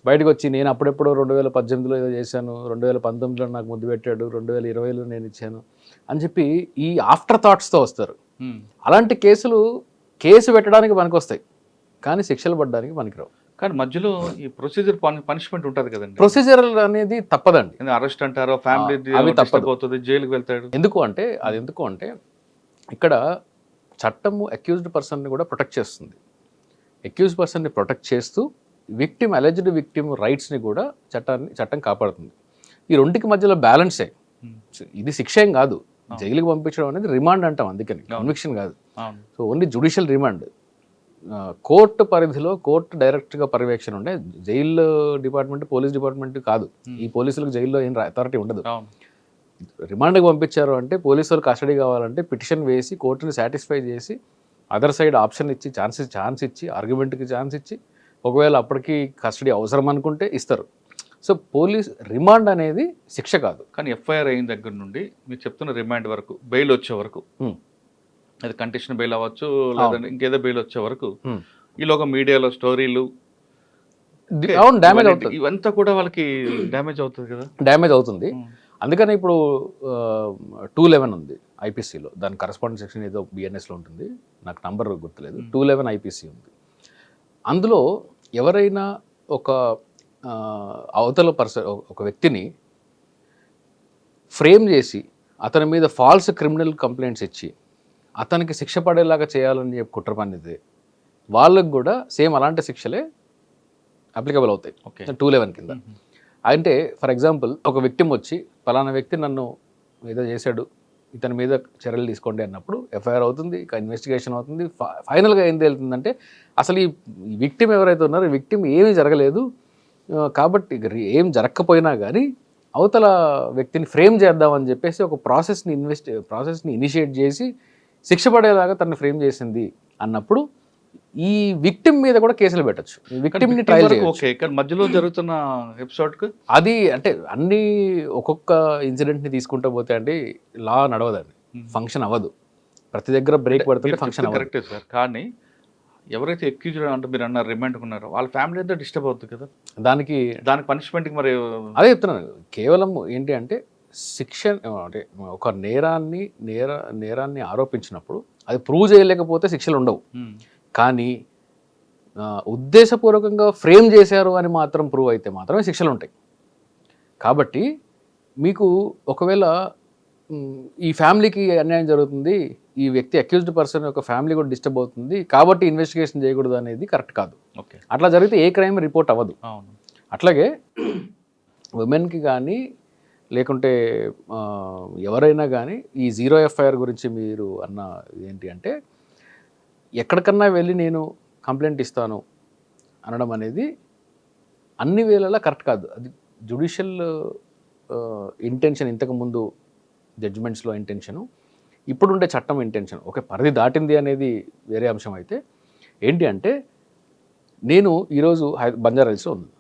బయటకు వచ్చి నేను అప్పుడెప్పుడో 2018లో ఏదో చేశాను, 2019లో నాకు ముద్దు పెట్టాడు, 2020లో నేను ఇచ్చాను అని చెప్పి ఈ ఆఫ్టర్ థాట్స్తో వస్తారు. అలాంటి కేసు పెట్టడానికి పనికొస్తాయి, కానీ శిక్షలు పడడానికి పనికిరావు. కానీ మధ్యలో ఈ ప్రొసీజర్ పనిష్మెంట్ ఉంటుంది కదండి. ప్రొసీజర్ అనేది తప్పదండి. అరెస్ట్ అంటారో, ఫ్యామిలీ అవి తప్పదు. అవుతుంది, జైలుకి వెళ్తాడు. ఎందుకు అంటే ఇక్కడ చట్టము అక్యూజ్డ్ పర్సన్ని కూడా ప్రొటెక్ట్ చేస్తుంది. అక్యూజ్డ్ పర్సన్ని ప్రొటెక్ట్ చేస్తూ అలెజ్డ్ విక్టిమ్ రైట్స్ని కూడా చట్టం కాపాడుతుంది. ఈ రెండుకి మధ్యలో బ్యాలెన్సే. ఇది శిక్ష ఏం కాదు. జైలుకి పంపించడం అనేది రిమాండ్ అంటాం, అందుకని కన్విక్షన్ కాదు. So only judicial remand. Court పరిధిలో కోర్టు డైరెక్ట్గా పర్యవేక్షణ ఉండే, జైలు డిపార్ట్మెంట్ పోలీస్ డిపార్ట్మెంట్ కాదు. ఈ పోలీసులకు జైల్లో ఏం అథారిటీ ఉండదు. రిమాండ్కి పంపించారు అంటే పోలీసు వాళ్ళు కస్టడీ కావాలంటే పిటిషన్ వేసి కోర్టుని సాటిస్ఫై చేసి అదర్ సైడ్ ఆప్షన్ ఇచ్చి ఛాన్స్ ఇచ్చి ఆర్గ్యుమెంట్కి ఛాన్స్ ఇచ్చి ఒకవేళ అప్పటికి కస్టడీ అవసరం అనుకుంటే ఇస్తారు. సో పోలీస్ రిమాండ్ అనేది శిక్ష కాదు. కానీ ఎఫ్ఐఆర్ అయిన దగ్గర నుండి మీరు చెప్తున్న రిమాండ్ వరకు, బెయిల్ వచ్చే వరకు, అది కండిషన్ బెయిల్ అవ్వచ్చు లేదంటే ఇంకేదో బెయిల్ వచ్చే వరకు ఈలోగా మీడియాలో స్టోరీలు డ్యామేజ్ అవుతుంది. ఇవంతా కూడా వాళ్ళకి డ్యామేజ్ అవుతుంది కదా. డ్యామేజ్ అవుతుంది. అందుకని ఇప్పుడు 211 ఉంది ఐపీసీలో, దాని కరస్పాండెంట్ సెక్షన్ ఏదో బిఎన్ఎస్లో ఉంటుంది, నాకు నంబర్ గుర్తులేదు. 211 ఐపీసీ ఉంది. అందులో ఎవరైనా ఒక అవతల ఒక వ్యక్తిని ఫ్రేమ్ చేసి అతని మీద ఫాల్స్ క్రిమినల్ కంప్లైంట్స్ ఇచ్చి అతనికి శిక్ష పడేలాగా చేయాలని చెప్పి కుట్ర పన్నితే వాళ్ళకు కూడా సేమ్ అలాంటి శిక్షలే అప్లికబుల్ అవుతాయి 211 కింద. అంటే ఫర్ ఎగ్జాంపుల్ ఒక విక్టిమ్ వచ్చి పలానా వ్యక్తి నన్ను ఏదో చేశాడు, ఇతని మీద చర్యలు తీసుకోండి అన్నప్పుడు ఎఫ్ఐఆర్ అవుతుంది, ఇక ఇన్వెస్టిగేషన్ అవుతుంది. ఫైనల్గా ఏం తేలుతుందంటే అసలు ఈ విక్టిమ్ ఎవరైతే ఉన్నారో ఈ విక్టిమ్ ఏమీ జరగలేదు కాబట్టి ఏం జరగకపోయినా కానీ అవతల వ్యక్తిని ఫ్రేమ్ చేద్దామని చెప్పేసి ఒక ప్రాసెస్ని ఇనిషియేట్ చేసి శిక్ష పడేలాగా తనని ఫ్రేమ్ చేసింది అన్నప్పుడు ఈ విక్టిమ్ మీద కూడా కేసులు పెట్టచ్చు. విక్టిమ్ ని ట్రయల్ ఓకే. కానీ మధ్యలో జరుగుతున్న ఎపిసోడ్ కు అది అంటే అన్ని ఒక్కొక్క ఇన్సిడెంట్ ని తీసుకుంటూ పోతే అండి లా నడవదండి, ఫంక్షన్ అవ్వదు. ప్రతి దగ్గర బ్రేక్ పడుతుంది, ఫంక్షన్ అవ్వదు. కరెక్టే సార్. కానీ ఎవరైతే ఎక్యూజ్డ్ అంటే మీరు అన్నారు రిమాండ్ ఉన్నారో వాళ్ళ ఫ్యామిలీ అంతా డిస్టర్బ్ అవుతుంది కదా. దానికి పనిష్మెంట్కి మరి అదే చెప్తున్నాను. కేవలం ఏంటి అంటే శిక్ష అంటే ఒక నేరాన్ని ఆరోపించినప్పుడు అది ప్రూవ్ చేయలేకపోతే శిక్షలు ఉండవు. కానీ ఉద్దేశపూర్వకంగా ఫ్రేమ్ చేశారు అని మాత్రం ప్రూవ్ అయితే మాత్రమే శిక్షలు ఉంటాయి. కాబట్టి మీకు ఒకవేళ ఈ ఫ్యామిలీకి అన్యాయం జరుగుతుంది, ఈ వ్యక్తి అక్యూజ్డ్ పర్సన్ యొక్క ఫ్యామిలీ కూడా డిస్టర్బ్ అవుతుంది కాబట్టి ఇన్వెస్టిగేషన్ చేయకూడదు అనేది కరెక్ట్ కాదు. అట్లా జరిగితే ఏ క్రైమ్ రిపోర్ట్ అవ్వదు. అట్లాగే ఉమెన్కి కానీ లేకుంటే ఎవరైనా కానీ ఈ 0 ఎఫ్ఐఆర్ గురించి మీరు అన్న ఏంటి అంటే ఎక్కడికన్నా వెళ్ళి నేను కంప్లైంట్ ఇస్తాను అనడం అనేది అన్ని వేళలా కరెక్ట్ కాదు. అది జ్యుడిషియల్ ఇంటెన్షన్, ఇంతకుముందు జడ్జిమెంట్స్లో ఇంటెన్షను, ఇప్పుడుండే చట్టం ఇంటెన్షన్ ఒక పరిధి దాటింది అనేది వేరే అంశం. అయితే ఏంటి అంటే నేను ఈరోజు బంజారాహిల్స్లో ఉంది,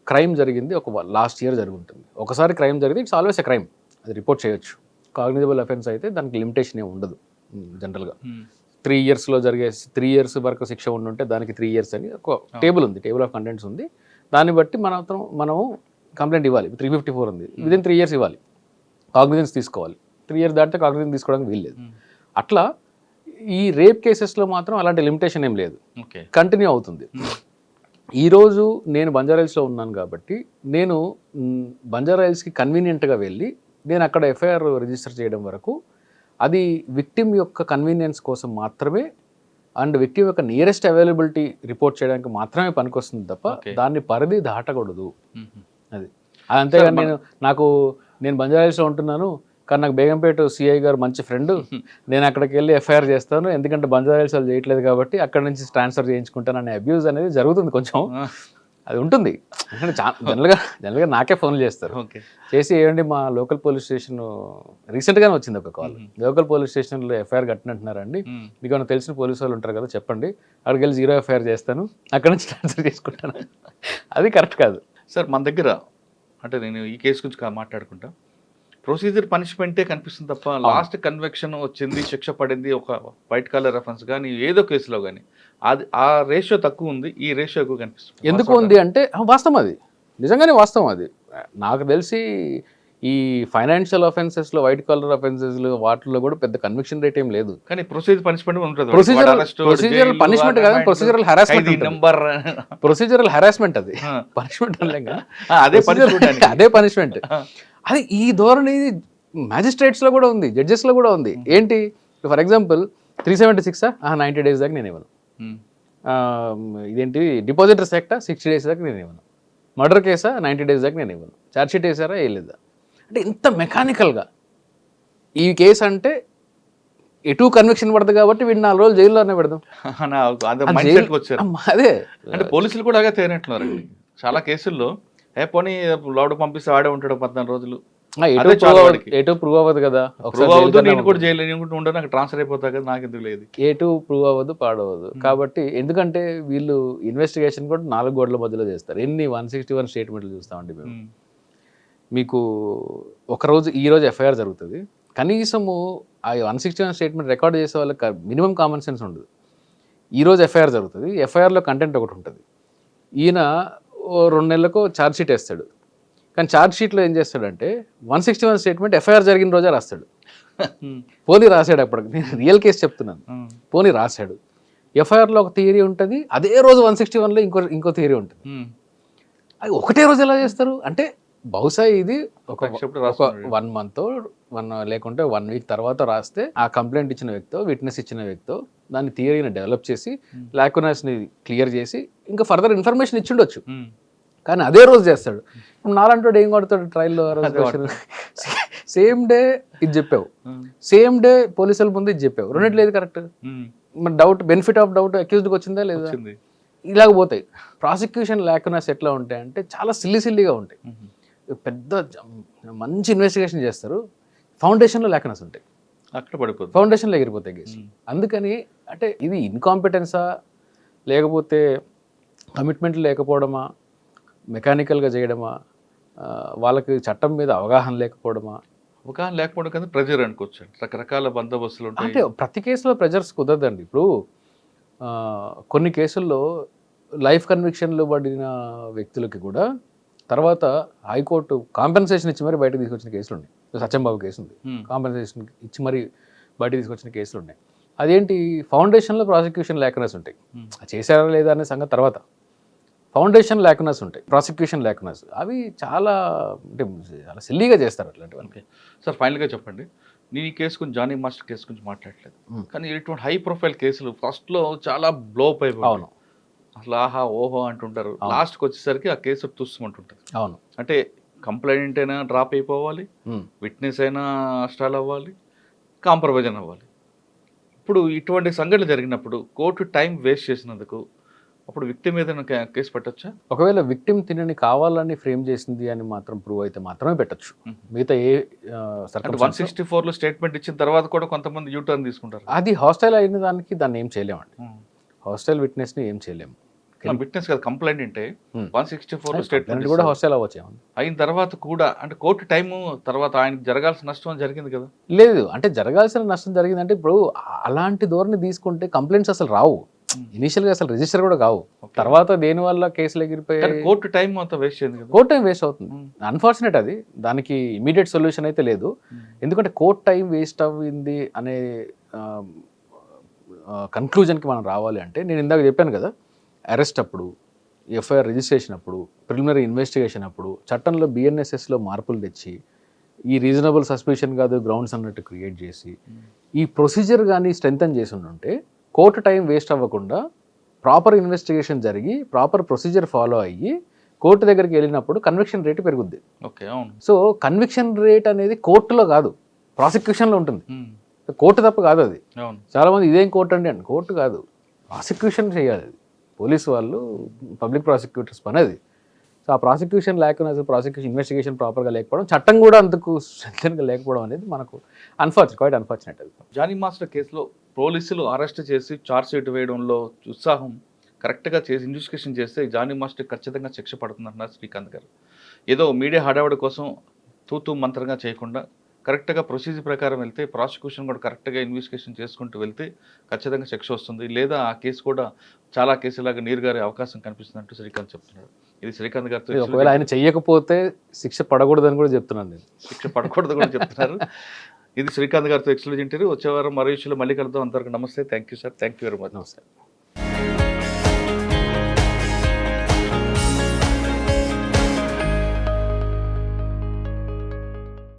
క్రైమ్ జరిగింది ఒక లాస్ట్ ఇయర్ జరుగుతుంది. ఒకసారి క్రైమ్ జరిగింది, ఇట్స్ ఆల్వేస్ ఎ క్రైమ్, అది రిపోర్ట్ చేయొచ్చు. కాగ్నిజబుల్ అఫెన్స్ అయితే దానికి లిమిటేషన్ ఏమి ఉండదు. జనరల్గా 3 yearsలో జరిగే 3 years వరకు శిక్ష ఉండుంటే దానికి 3 years అని ఒక టేబుల్ ఉంది, టేబుల్ ఆఫ్ కంటెంట్స్ ఉంది. దాన్ని బట్టి మనము కంప్లైంట్ ఇవ్వాలి. 354 ఉంది, విదిన్ 3 years ఇవ్వాలి, కాగ్నిజెన్స్ తీసుకోవాలి. 3 years దాటితే కాగ్నిజెన్స్ తీసుకోవడానికి వీల్లేదు. అట్లా ఈ రేప్ కేసెస్లో మాత్రం అలాంటి లిమిటేషన్ ఏం లేదు, కంటిన్యూ అవుతుంది. ఈరోజు నేను బంజారాహిల్స్లో ఉన్నాను కాబట్టి నేను బంజారాహిల్స్కి కన్వీనియంట్గా వెళ్ళి నేను అక్కడ ఎఫ్ఐఆర్ రిజిస్టర్ చేయడం వరకు అది విక్టిమ్ యొక్క కన్వీనియన్స్ కోసం మాత్రమే అండ్ విక్టిమ్ యొక్క నియరెస్ట్ అవైలబిలిటీ రిపోర్ట్ చేయడానికి మాత్రమే పనికొస్తుంది తప్ప దాన్ని పరిధి దాటకూడదు. అది అంతేగాని నేను బంజారాహిల్స్లో ఉంటున్నాను కానీ నాకు బేగంపేట సిఐ గారు మంచి ఫ్రెండ్, నేను అక్కడికి వెళ్ళి ఎఫ్ఐఆర్ చేస్తాను ఎందుకంటే బంజారాహిల్స్ వాళ్ళు చేయట్లేదు కాబట్టి అక్కడ నుంచి ట్రాన్స్ఫర్ చేయించుకుంటాను అనే అబ్యూజ్ అనేది జరుగుతుంది. కొంచెం అది ఉంటుంది. జనరల్గా నాకే ఫోన్లు చేస్తారు, చేసి ఏమండి మా లోకల్ పోలీస్ స్టేషన్ రీసెంట్గానే వచ్చింది ఒక కాల్, లోకల్ పోలీస్ స్టేషన్లో ఎఫ్ఐఆర్ కట్టినట్టున్నారండి, మీకు ఏమైనా తెలిసిన పోలీసు వాళ్ళు ఉంటారు కదా చెప్పండి, అక్కడికి వెళ్ళి 0 ఎఫ్ఐఆర్ చేస్తాను అక్కడ నుంచి ట్రాన్స్ఫర్ చేసుకుంటాను. అది కరెక్ట్ కాదు సార్. మన దగ్గర అంటే నేను ఈ కేసు గురించి మాట్లాడుకుంటా, ప్రొసీజర్ పనిష్మెంటే కనిపిస్తుంది తప్ప లాస్ట్ కన్విక్షన్ వచ్చింది, శిక్ష పడింది ఒక వైట్ కాలర్ రెఫరెన్స్ కానీ ఏదో కేసులో కానీ అది ఆ రేషియో తక్కువ ఉంది, ఈ రేషియో ఎక్కువ కనిపిస్తుంది. ఎందుకు ఉంది అంటే వాస్తవం, అది నిజంగానే వాస్తవం. అది నాకు తెలిసి ఈ ఫైనాన్షియల్ అఫెన్సెస్లో వైట్ కాలర్ అఫెన్సెస్లో వాటిల్లో కూడా పెద్ద కన్విక్షన్ రేట్ ఏం లేదు. కానీ ప్రొసీజర్ పనిష్మెంట్ ఉంటుంది. ప్రొసీజరల్ పనిష్మెంట్ కాదు, procedural harassment number procedural harassment అది పనిష్మెంట్ అనలేక అదే పనిష్మెంట్ అదే పనిష్మెంట్. అది ఈ ధోరణి మ్యాజిస్ట్రేట్స్లో కూడా ఉంది, జడ్జెస్లో కూడా ఉంది. ఏంటి ఫర్ ఎగ్జాంపుల్ 376 90 days దాకా నేను ఇవ్వను, ఇదేంటి డిపాజిటర్స్ యాక్టా 60 days దాకా నేను ఇవ్వను, మర్డర్ కేసా 90 days దాకా నేను ఇవ్వను, ఛార్జ్షీట్ వేసారా వేయలేదా. అంటే ఇంత మెకానికల్గా ఈ కేసు అంటే ఎటు కన్విక్షన్ పడదు కాబట్టి వీడిని 4 రోజులు జైల్లోనే పెడదాం. అదే అంటే పోలీసులు కూడా అలాగే తేనట్లున్నారండి చాలా కేసుల్లో. పోనీ లోడ్ పంపిస్తే ఆడే ఉంటాడు 14 రోజులు, ఏటో ప్రూవ్ అవ్వదు కదా, నేను కూడా జైలు ఉండదు, నాకు ట్రాన్స్ఫర్ అయిపోతా కదా, నాకు ఎందుకు లేదు, ఏటో ప్రూవ్ అవ్వదు పాడవద్దు. కాబట్టి ఎందుకంటే వీళ్ళు ఇన్వెస్టిగేషన్ కూడా 4 గోడల మధ్యలో చేస్తారు. ఎన్ని 161 స్టేట్మెంట్లు చూస్తామండి మేము. మీకు ఒకరోజు ఈరోజు ఎఫ్ఐఆర్ జరుగుతుంది, కనీసము ఆ 161 స్టేట్మెంట్ రికార్డ్ చేసే వాళ్ళకి మినిమం కామన్ సెన్స్ ఉండదు. ఈరోజు ఎఫ్ఐఆర్ జరుగుతుంది, ఎఫ్ఐఆర్లో కంటెంట్ ఒకటి ఉంటుంది, ఈయన 2 నెలలకు ఛార్జ్ షీట్ వేస్తాడు. కానీ ఛార్జ్ షీట్లో ఏం చేస్తాడంటే 161 స్టేట్మెంట్ ఎఫ్ఐఆర్ జరిగిన రోజే రాస్తాడు. పోనీ రాశాడు, అప్పటికి నేను రియల్ కేసు చెప్తున్నాను, పోనీ రాశాడు. ఎఫ్ఐఆర్లో ఒక థియరీ ఉంటుంది, అదే రోజు 161లో ఇంకో థియరీ ఉంటుంది. అది ఒకటే రోజు ఎలా చేస్తారు అంటే బహుశా ఇది ఒక 1 month లేకుంటే 1 week తర్వాత రాస్తే ఆ కంప్లైంట్ ఇచ్చిన వ్యక్తో విట్నెస్ ఇచ్చిన వ్యక్తో దాని థియరీని డెవలప్ చేసి లాకునస్ని క్లియర్ చేసి ఇంకా ఫర్దర్ ఇన్ఫర్మేషన్ ఇచ్చిండొచ్చు. కానీ అదే రోజు చేస్తాడు. నాలంటోడు ఏం కొడతాడు ట్రయల్లో, సేమ్ డే ఇది చెప్పావు, సేమ్ డే పోలీసుల ముందు ఇది చెప్పావు, రెండింటి లేదు కరెక్ట్. మరి డౌట్, బెనిఫిట్ ఆఫ్ డౌట్ అక్యూజ్డ్కి వచ్చిందా లేదా, ఇలాగ పోతాయి. ప్రాసిక్యూషన్ లాకునస్ ఎట్లా ఉంటాయి అంటే చాలా సిల్లీగా ఉంటాయి. పెద్ద మంచి ఇన్వెస్టిగేషన్ చేస్తారు, ఫౌండేషన్లో లాకునస్ ఉంటాయి, అక్కడ పడిపోతుంది, ఫౌండేషన్లో ఎగిరిపోతాయి కేసు. అందుకని అంటే ఇది ఇన్కాంపిటెన్సా లేకపోతే కమిట్మెంట్ లేకపోవడమా, మెకానికల్గా చేయడమా, వాళ్ళకి చట్టం మీద అవగాహన లేకపోవడమా. అవగాహన లేకపోవడం కదా ప్రెజర్ అనుకోవచ్చు, రకరకాల బందోబస్తులు ఉంటాయి. అంటే ప్రతి కేసులో ప్రెజర్స్ కుదరదండి. ఇప్పుడు కొన్ని కేసుల్లో లైఫ్ కన్విక్షన్లు పడిన వ్యక్తులకి కూడా తర్వాత హైకోర్టు కాంపెన్సేషన్ ఇచ్చి మరి బయటకు తీసుకొచ్చిన కేసులు ఉన్నాయి. సత్యంబాబు కేసు ఉంది, కాంపెన్సేషన్ ఇచ్చి మరి బయటకు తీసుకొచ్చిన కేసులు ఉన్నాయి. అదేంటి ఫౌండేషన్లో ప్రాసిక్యూషన్ లాకునస్ ఉంటాయి, చేశారా లేదా అనే సంగతి తర్వాత. ఫౌండేషన్ లాకునస్ ఉంటాయి, ప్రాసిక్యూషన్ లాకునస్, అవి చాలా అంటే చాలా సిల్లీగా చేస్తారు అట్లాంటివన్నీ. సార్ ఫైనల్గా చెప్పండి, నేను ఈ కేసు గురించి జానీ మాస్టర్ కేసు గురించి మాట్లాడలేదు, కానీ ఇటువంటి హై ప్రొఫైల్ కేసులు ఫస్ట్లో చాలా బ్లో అప్ అయిపోయి, అవును అసలు ఆహా ఓహో అంటుంటారు, లాస్ట్కి వచ్చేసరికి ఆ కేసు తుస్సుమంటుంటుంది. అవును, అంటే కంప్లైంట్ అయినా డ్రాప్ అయిపోవాలి, విట్నెస్ అయినా అష్టాలు అవ్వాలి, కాంప్రమైజ్ అవ్వాలి. ఇప్పుడు ఇటువంటి సంఘటనలు జరిగినప్పుడు కోర్టు టైం వేస్ట్ చేసినందుకు అప్పుడు విక్టిమ్ మీద కేసు పెట్టచ్చా? ఒకవేళ విక్టిమ్ తినని కావాలని ఫ్రేమ్ చేసింది అని మాత్రం ప్రూవ్ అయితే మాత్రమే పెట్టచ్చు. మిగతా ఏ 164లో స్టేట్మెంట్ ఇచ్చిన తర్వాత కూడా కొంతమంది యూటర్న్ తీసుకుంటారు. అది హాస్టైల్ అయిన దానికి దాన్ని ఏం చేయలేమండి, హాస్టైల్ విట్నెస్ని ఏం చేయలేము. విట్నెస్ కదా కంప్లైంట్ అంటే 164లో స్టేట్మెంట్ కూడా హాస్టైల్ అవ్వచ్చు అయిన తర్వాత కూడా, అంటే కోర్టు టైము తర్వాత ఆయనకు జరగాల్సిన నష్టం జరిగింది కదా. లేదు అంటే జరగాల్సిన నష్టం జరిగిందంటే ఇప్పుడు అలాంటి ధోరణి తీసుకుంటే కంప్లైంట్స్ అసలు రావు, ఇనిషియల్గా అసలు రిజిస్టర్ కూడా కావు, తర్వాత దేని వల్ల కేసులు ఎగిరిపోయి కోర్టు టైం మొత్తం వేస్ట్ అయింది, కోర్టు టైం వేస్ట్ అవుతుంది. అన్ఫార్చునేట్, అది దానికి ఇమీడియట్ సొల్యూషన్ అయితే లేదు. ఎందుకంటే కోర్టు టైం వేస్ట్ అవ్వింది అనే కన్క్లూజన్కి మనం రావాలి అంటే నేను ఇందాక చెప్పాను కదా, అరెస్ట్ అప్పుడు, ఎఫ్ఐఆర్ రిజిస్ట్రేషన్ అప్పుడు, ప్రిలిమినరీ ఇన్వెస్టిగేషన్ అప్పుడు చట్టంలో బిఎన్ఎస్ఎస్లో మార్పులు తెచ్చి ఈ రీజనబుల్ సస్పిషన్ కాదు గ్రౌండ్స్ అన్నట్టు క్రియేట్ చేసి ఈ ప్రొసీజర్ కానీ స్ట్రెంథన్ చేసి ఉంటే కోర్టు టైం వేస్ట్ అవ్వకుండా ప్రాపర్ ఇన్వెస్టిగేషన్ జరిగి ప్రాపర్ ప్రొసీజర్ ఫాలో అయ్యి కోర్టు దగ్గరికి వెళ్ళినప్పుడు కన్విక్షన్ రేటు పెరుగుద్ది. ఓకే, అవును. సో కన్విక్షన్ రేట్ అనేది కోర్టులో కాదు, ప్రాసిక్యూషన్లో ఉంటుంది. కోర్టు తప్ప కాదు అది. చాలామంది ఇదేం కోర్టు అండి అని, కోర్టు కాదు, ప్రాసిక్యూషన్ చేయాలి అది, పోలీసు వాళ్ళు పబ్లిక్ ప్రాసిక్యూటర్స్ పని అది. సో ఆ ప్రాసిక్యూషన్ లేకుండా ప్రాసిక్యూషన్ ఇన్వెస్టిగేషన్ ప్రాపర్గా లేకపోవడం, చట్టం కూడా అందుకు స్ట్రెంగ్గా లేకపోవడం అనేది మనకు క్వైట్ అన్ఫార్చునేట్. అది జానీ మాస్టర్ కేసులో పోలీసులు అరెస్ట్ చేసి ఛార్జ్ షీట్ వేయడంలో ఉత్సాహం కరెక్ట్గా చేసి ఇన్వెస్టిగేషన్ చేస్తే జానీ మాస్టర్ ఖచ్చితంగా శిక్ష పడుతుందంటున్నారు శ్రీకాంత్ గారు. ఏదో మీడియా హడావడి కోసం తూతూ మంత్రంగా చేయకుండా కరెక్ట్గా ప్రొసీజర్ ప్రకారం వెళ్తే, ప్రాసిక్యూషన్ కూడా కరెక్ట్గా ఇన్వెస్టిగేషన్ చేసుకుంటూ వెళ్తే ఖచ్చితంగా శిక్ష వస్తుంది. లేదా ఆ కేసు కూడా చాలా కేసులాగా నీరుగారే అవకాశం కనిపిస్తుందంటూ శ్రీకాంత్ చెప్తున్నాడు. ఇది శ్రీకాంత్ గారితో ఒకవేళ ఆయన చెయ్యకపోతే శిక్ష పడకూడదని కూడా చెప్తున్నాను నేను. శిక్ష పడకూడదు కూడా చెప్తున్నారు. ఇది శ్రీకాంత్ గారితో ఎక్స్క్లూజివ్ ఇంటర్వ్యూ. వచ్చే వారం మరో విషయంలో మళ్ళీ కలుద్దాం. అంతవరకు నమస్తే. Thank you sir. Thank you very much. నమస్తే.